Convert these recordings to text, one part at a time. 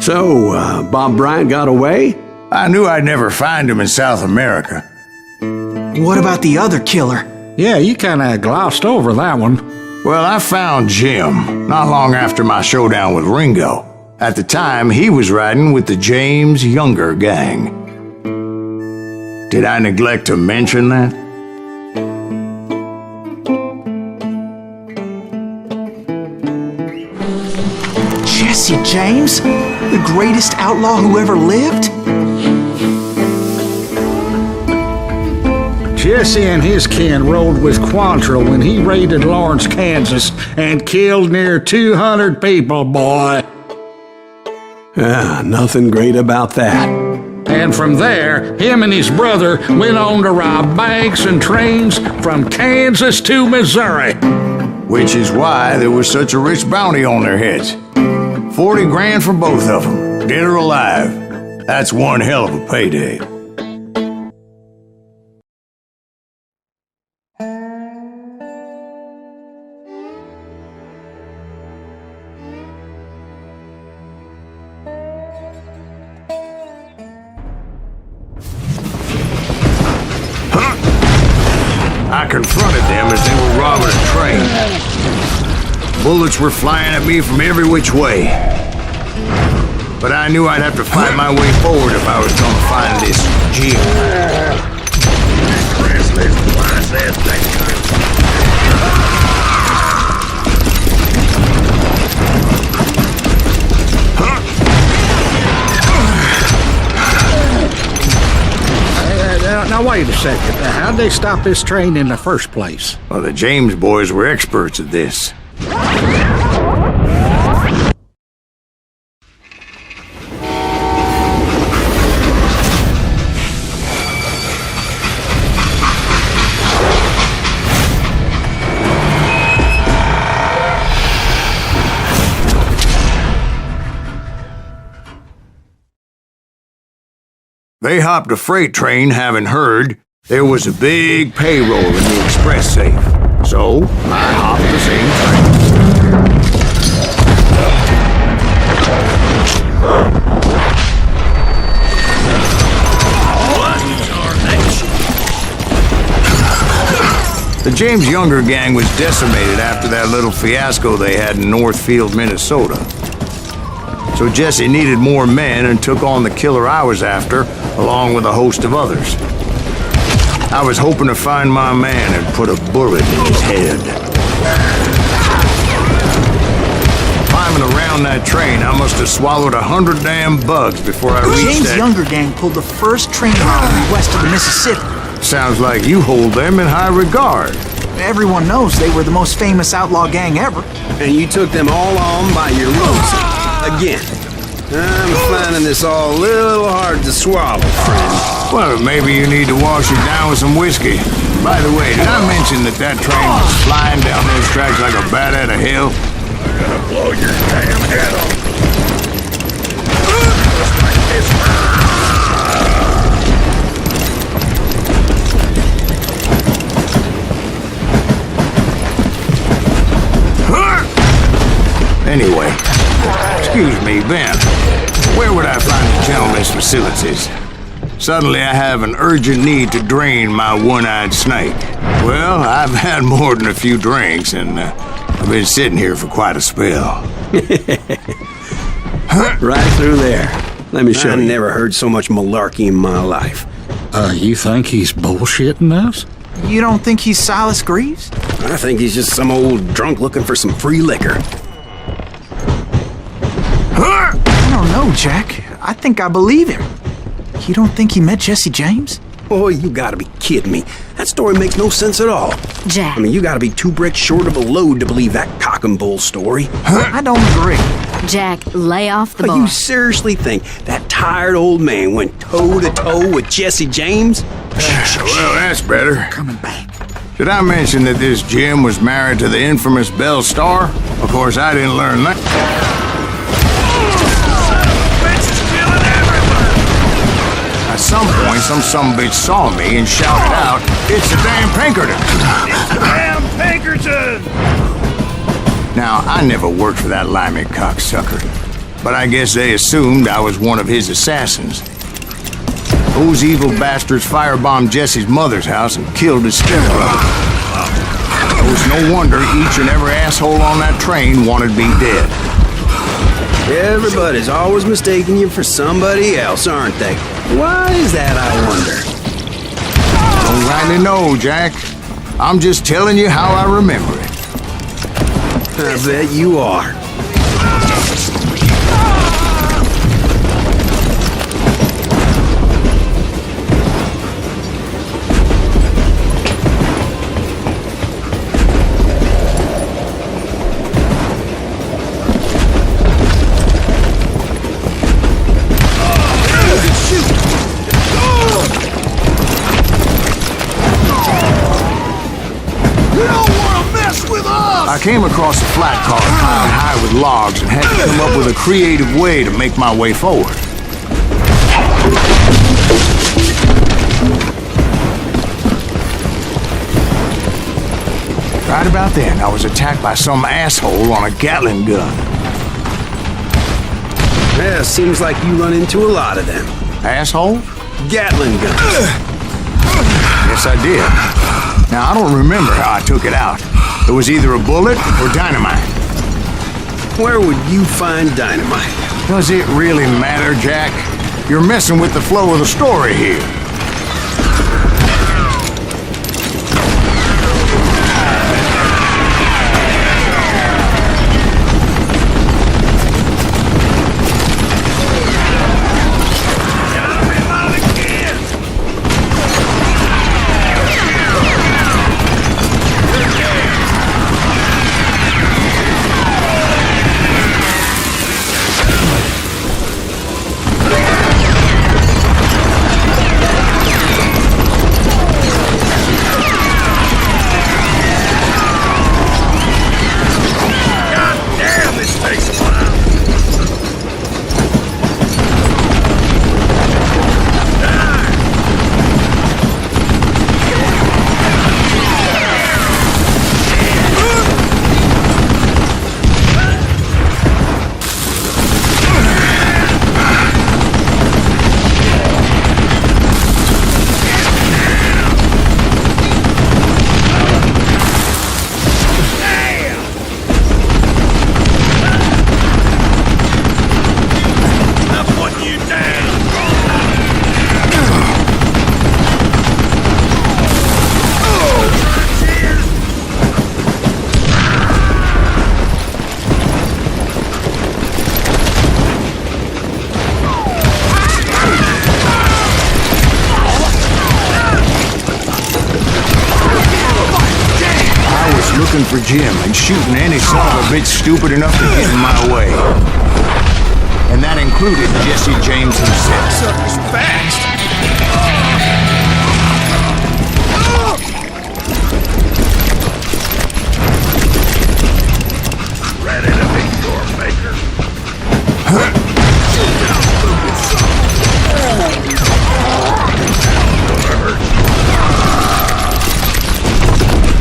So, Bob Bryant got away? I knew I'd never find him in South America. What about the other killer? Yeah, you kinda glossed over that one. Well, I found Jim not long after my showdown with Ringo. At the time, he was riding with the James Younger gang. Did I neglect to mention that? Jesse James? The greatest outlaw who ever lived? Jesse and his kin rode with Quantrill when he raided Lawrence, Kansas, and killed near 200 people, boy. Nothing great about that. And from there, him and his brother went on to rob banks and trains from Kansas to Missouri. Which is why there was such a rich bounty on their heads. 40 grand for both of them, dead or alive. That's one hell of a payday. I confronted them as they were robbing a train. Bullets were flying at me from every which way. But I knew I'd have to fight my way forward if I was going to find this Jim. Now wait a second. How'd they stop this train in the first place? Well, the James boys were experts at this. They hopped a freight train having heard there was a big payroll in the express safe. So, I hopped the same train. The James Younger gang was decimated after that little fiasco they had in Northfield, Minnesota. So Jesse needed more men and took on the killer I was after, along with a host of others. I was hoping to find my man and put a bullet in his head. Climbing around that train, I must have swallowed 100 damn bugs before I reached James that... Younger gang pulled the first train robbery west of the Mississippi. Sounds like you hold them in high regard. Everyone knows they were the most famous outlaw gang ever. And you took them all on by your lonesome. Again. I'm finding this all a little hard to swallow, friend. Well, maybe you need to wash it down with some whiskey. By the way, did I mention that train was flying down those tracks like a bat out of hell? I'm gonna blow your damn head off. Just like this. Anyway, excuse me, Ben. Where would I find the gentleman's facilities? Suddenly I have an urgent need to drain my one-eyed snake. Well, I've had more than a few drinks, and I've been sitting here for quite a spell. Right through there. Let me show you. I've never heard so much malarkey in my life. You think he's bullshitting us? You don't think he's Silas Greaves? I think he's just some old drunk looking for some free liquor. I don't know, Jack. I think I believe him. You don't think he met Jesse James? Oh, you gotta be kidding me. That story makes no sense at all. Jack. I mean, you gotta be 2 bricks short of a load to believe that cock and bull story. I don't agree. Jack, lay off the But bar. you seriously think that tired old man went toe-to-toe with Jesse James? Well, that's better. Coming back. Did I mention that this Jim was married to the infamous Belle Starr? Of course, I didn't learn that. At some point, some sumbitch saw me and shouted out, "It's the damn Pinkerton!" It's the damn Pinkerton! Now, I never worked for that limey cocksucker, but I guess they assumed I was one of his assassins. Those evil bastards firebombed Jesse's mother's house and killed his stepbrother. It was no wonder each and every asshole on that train wanted me dead. Everybody's always mistaking you for somebody else, aren't they? Why is that, I wonder? Don't rightly know, Jack. I'm just telling you how I remember it. I bet you are. I came across a flat car piled high with logs and had to come up with a creative way to make my way forward. Right about then, I was attacked by some asshole on a Gatling gun. Yeah, seems like you run into a lot of them. Asshole? Gatling guns. Yes, I did. Now, I don't remember how I took it out. It was either a bullet or dynamite. Where would you find dynamite? Does it really matter, Jack? You're messing with the flow of the story here. For Jim and shooting any son of a bitch stupid enough to get in my way. And that included Jesse James himself. Sucker's fast. Ready to be your maker.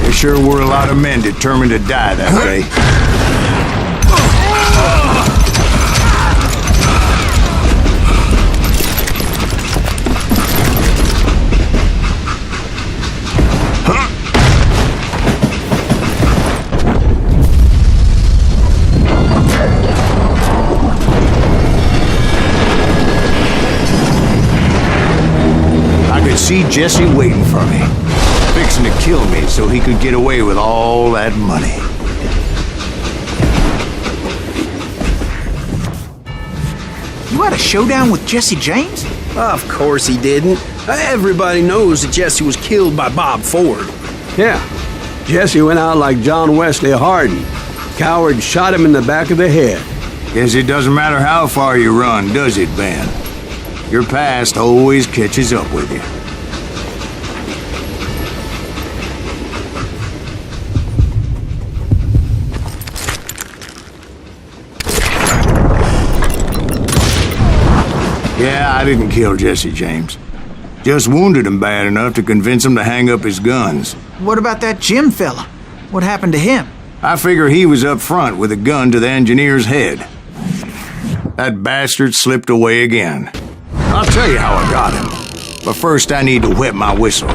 There sure were a lot of men determined to die that day. I could see Jesse waiting for me. Fixing to kill me so he could get away with all that money. You had a showdown with Jesse James? Of course he didn't. Everybody knows that Jesse was killed by Bob Ford. Yeah. Jesse went out like John Wesley Hardin. Coward shot him in the back of the head. Guess it doesn't matter how far you run, does it, Ben? Your past always catches up with you. Yeah, I didn't kill Jesse James. Just wounded him bad enough to convince him to hang up his guns. What about that Jim fella? What happened to him? I figure he was up front with a gun to the engineer's head. That bastard slipped away again. I'll tell you how I got him. But first I need to wet my whistle.